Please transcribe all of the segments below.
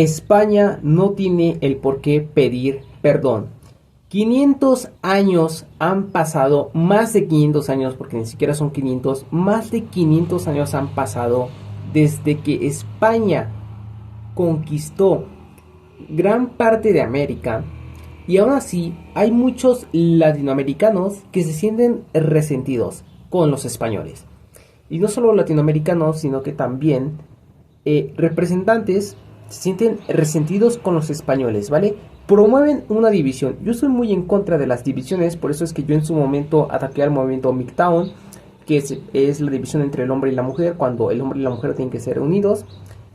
España no tiene el por qué pedir perdón. 500 años han pasado, más de 500 años, porque ni siquiera son 500, más de 500 años han pasado desde que España conquistó gran parte de América. Y aún así hay muchos latinoamericanos que se sienten resentidos con los españoles. Y no solo latinoamericanos, sino que también representantes se sienten resentidos con los españoles, ¿vale? Promueven una división. Yo soy muy en contra de las divisiones, por eso es que yo en su momento ataqué al movimiento MGTOW, que es la división entre el hombre y la mujer, cuando el hombre y la mujer tienen que ser unidos.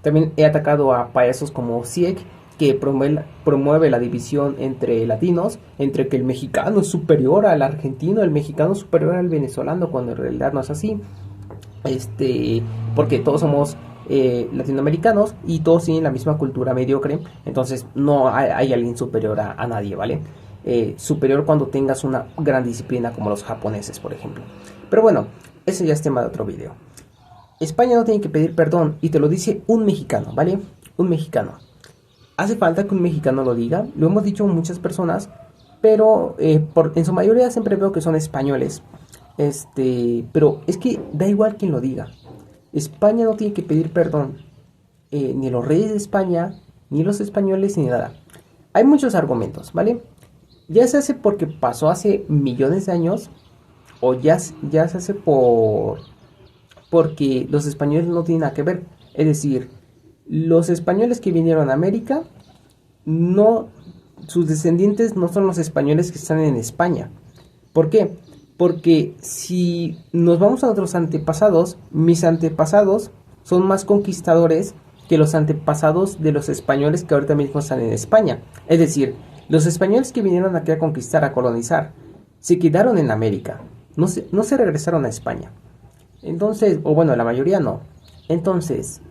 También he atacado a payasos como CIEC, que promueve la división entre latinos, entre que el mexicano es superior al argentino, el mexicano es superior al venezolano, cuando en realidad no es así. Porque todos somos latinoamericanos y todos tienen la misma cultura mediocre, entonces no hay alguien superior a nadie, ¿vale? Superior cuando tengas una gran disciplina como los japoneses, por ejemplo. Pero bueno, ese ya es tema de otro video. España no tiene que pedir perdón y te lo dice un mexicano, ¿vale? Un mexicano. Hace falta que un mexicano lo diga, lo hemos dicho muchas personas, pero en su mayoría siempre veo que son españoles. Pero es que da igual quien lo diga. España no tiene que pedir perdón, ni los reyes de España, ni los españoles, ni nada. Hay muchos argumentos, ¿vale? Ya se hace porque pasó hace millones de años, o ya se hace porque los españoles no tienen nada que ver. Es decir, los españoles que vinieron a América, no, sus descendientes no son los españoles que están en España. ¿Por qué? Porque si nos vamos a otros antepasados, mis antepasados son más conquistadores que los antepasados de los españoles que ahorita mismo están en España. Es decir, los españoles que vinieron aquí a conquistar, a colonizar, se quedaron en América, no se regresaron a España. Entonces, o bueno, la mayoría no. Entonces,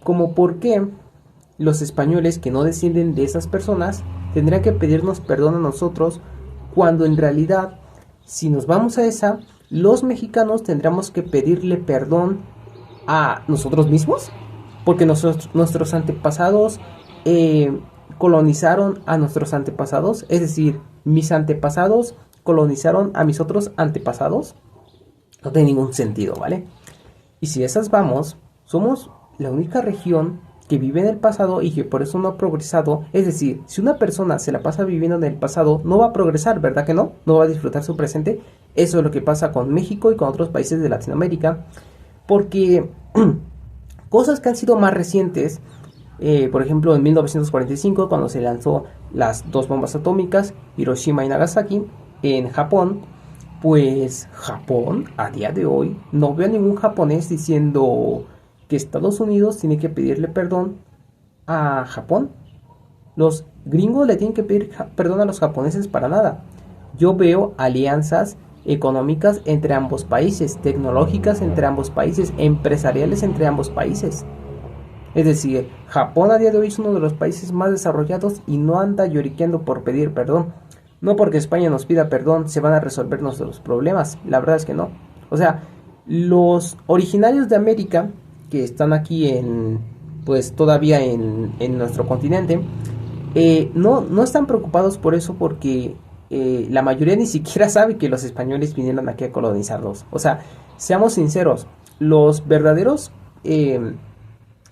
como por qué los españoles que no descienden de esas personas tendrían que pedirnos perdón a nosotros, cuando en realidad, si nos vamos a esa, los mexicanos tendríamos que pedirle perdón a nosotros mismos, porque nuestros antepasados colonizaron a nuestros antepasados, es decir, mis antepasados colonizaron a mis otros antepasados. No tiene ningún sentido, ¿vale? Y si esas vamos, somos la única región que vive en el pasado y que por eso no ha progresado. Es decir, si una persona se la pasa viviendo en el pasado, no va a progresar, ¿verdad que no? No va a disfrutar su presente. Eso es lo que pasa con México y con otros países de Latinoamérica, porque cosas que han sido más recientes, por ejemplo en 1945, cuando se lanzó las dos bombas atómicas, Hiroshima y Nagasaki, en Japón, pues Japón a día de hoy no veo a ningún japonés diciendo que Estados Unidos tiene que pedirle perdón a Japón. Los gringos le tienen que pedir perdón a los japoneses para nada. Yo veo alianzas económicas entre ambos países, tecnológicas entre ambos países, empresariales entre ambos países. Es decir, Japón a día de hoy es uno de los países más desarrollados y no anda lloriqueando por pedir perdón. No porque España nos pida perdón se van a resolver nuestros problemas, la verdad es que no. O sea, los originarios de América que están aquí pues todavía en nuestro continente, no están preocupados por eso, porque la mayoría ni siquiera sabe que los españoles vinieron aquí a colonizarlos. O sea, seamos sinceros, los verdaderos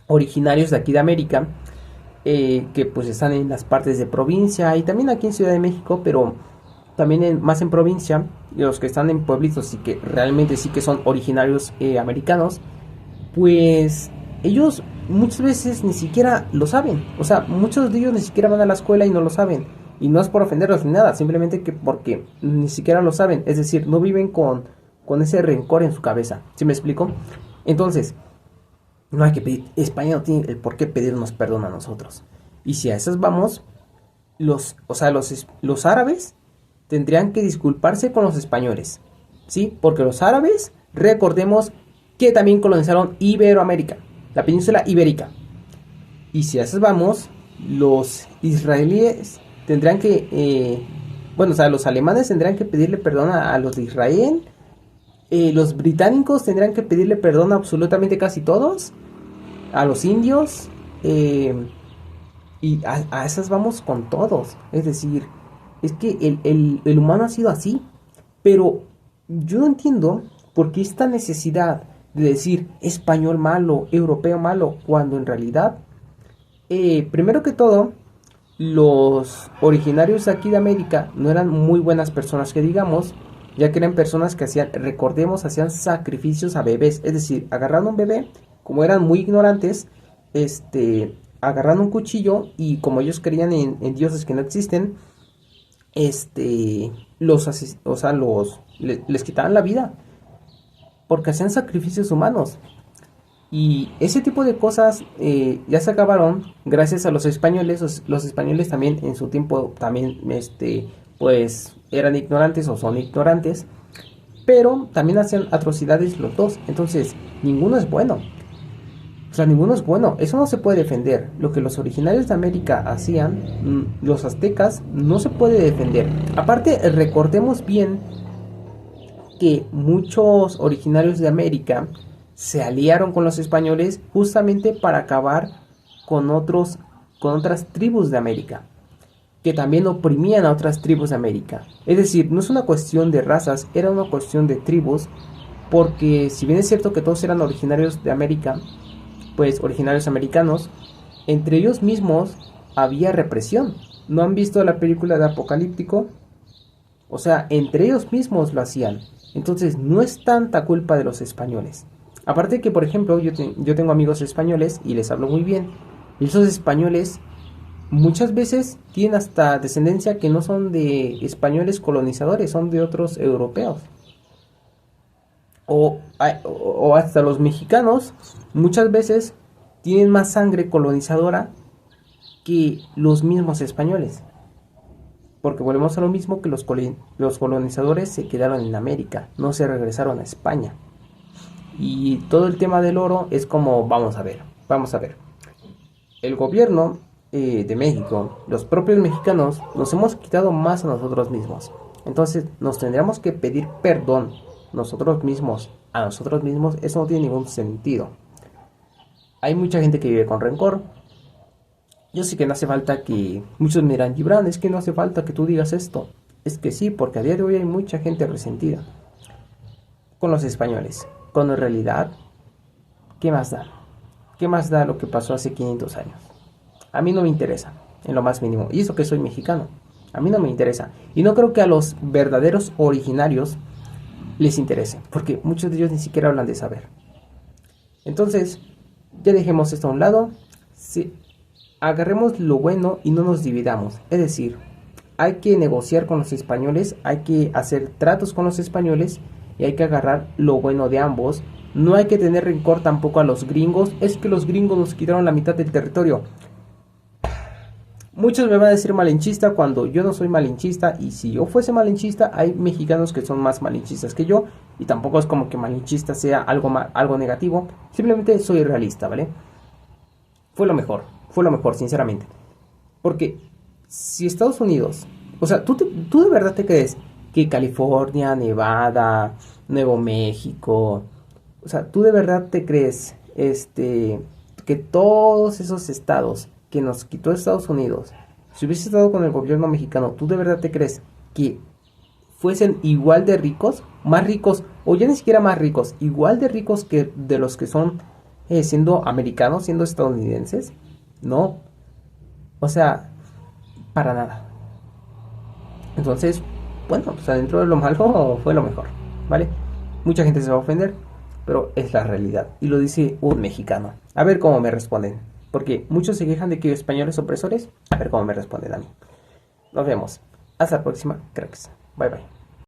originarios de aquí de América, que pues están en las partes de provincia y también aquí en Ciudad de México, pero también más en provincia, y los que están en pueblitos y que realmente sí que son originarios americanos, pues ellos muchas veces ni siquiera lo saben. O sea, muchos de ellos ni siquiera van a la escuela y no lo saben. Y no es por ofenderlos ni nada, simplemente que porque ni siquiera lo saben. Es decir, no viven con ese rencor en su cabeza. ¿Sí me explico? Entonces, no hay que pedir, España no tiene el por qué pedirnos perdón a nosotros. Y si a esas vamos, los árabes tendrían que disculparse con los españoles, ¿sí? Porque los árabes, recordemos que también colonizaron Iberoamérica, la península ibérica. Y si a esas vamos, los israelíes tendrán que, los alemanes tendrán que pedirle perdón a los de Israel. Los británicos tendrán que pedirle perdón a absolutamente casi todos. A los indios. y a esas vamos con todos. Es decir, es que el humano ha sido así. Pero yo no entiendo por qué esta necesidad de decir español malo, europeo malo, cuando en realidad, primero que todo, los originarios aquí de América no eran muy buenas personas que digamos, ya que eran personas que hacían, recordemos, hacían sacrificios a bebés, es decir, agarraron un bebé, como eran muy ignorantes, agarraron un cuchillo y como ellos creían en dioses que no existen, les quitaban la vida porque hacían sacrificios humanos. Y ese tipo de cosas ya se acabaron gracias a los españoles. Los españoles también en su tiempo también pues eran ignorantes o son ignorantes, pero también hacían atrocidades los dos. Entonces ninguno es bueno. O sea, ninguno es bueno. Eso no se puede defender. Lo que los originarios de América hacían, los aztecas, no se puede defender. Aparte, recordemos bien que muchos originarios de América se aliaron con los españoles justamente para acabar con otras tribus de América, que también oprimían a otras tribus de América. Es decir, no es una cuestión de razas, era una cuestión de tribus, porque si bien es cierto que todos eran originarios de América, pues originarios americanos, entre ellos mismos había represión. ¿No han visto la película de Apocalíptico? O sea, entre ellos mismos lo hacían. Entonces no es tanta culpa de los españoles. Aparte que, por ejemplo, yo tengo amigos españoles y les hablo muy bien. Y esos españoles muchas veces tienen hasta descendencia que no son de españoles colonizadores, son de otros europeos. O hasta los mexicanos muchas veces tienen más sangre colonizadora que los mismos españoles. Porque volvemos a lo mismo, que los colonizadores se quedaron en América, no se regresaron a España. Y todo el tema del oro es como, vamos a ver. El gobierno de México, los propios mexicanos, nos hemos quitado más a nosotros mismos. Entonces nos tendríamos que pedir perdón nosotros mismos, a nosotros mismos. Eso no tiene ningún sentido. Hay mucha gente que vive con rencor. Yo sé que no hace falta que... Muchos me dirán, Gibran, es que no hace falta que tú digas esto. Es que sí, porque a día de hoy hay mucha gente resentida con los españoles. Cuando en realidad, ¿qué más da? ¿Qué más da lo que pasó hace 500 años? A mí no me interesa, en lo más mínimo. Y eso que soy mexicano. A mí no me interesa. Y no creo que a los verdaderos originarios les interese, porque muchos de ellos ni siquiera hablan de saber. Entonces, ya dejemos esto a un lado. Sí, agarremos lo bueno y no nos dividamos. Es decir, hay que negociar con los españoles, hay que hacer tratos con los españoles y hay que agarrar lo bueno de ambos. No hay que tener rencor tampoco a los gringos. Es que los gringos nos quitaron la mitad del territorio. Muchos me van a decir malinchista cuando yo no soy malinchista, y si yo fuese malinchista hay mexicanos que son más malinchistas que yo, y tampoco es como que malinchista sea algo negativo, simplemente soy realista, ¿vale? Fue lo mejor, sinceramente. Porque si Estados Unidos, o sea, ¿tú de verdad te crees que California, Nevada, Nuevo México, o sea, tú de verdad te crees que todos esos estados que nos quitó Estados Unidos, si hubiese estado con el gobierno mexicano, ¿tú de verdad te crees que fuesen igual de ricos, más ricos, o ya ni siquiera más ricos, igual de ricos que de los que son siendo americanos, siendo estadounidenses? No, o sea, para nada. Entonces, bueno, o sea, dentro de lo malo fue lo mejor, ¿vale? Mucha gente se va a ofender, pero es la realidad, y lo dice un mexicano. A ver cómo me responden. Porque muchos se quejan de que españoles opresores. A ver cómo me responden a mí. Nos vemos. Hasta la próxima, cracks. Bye bye.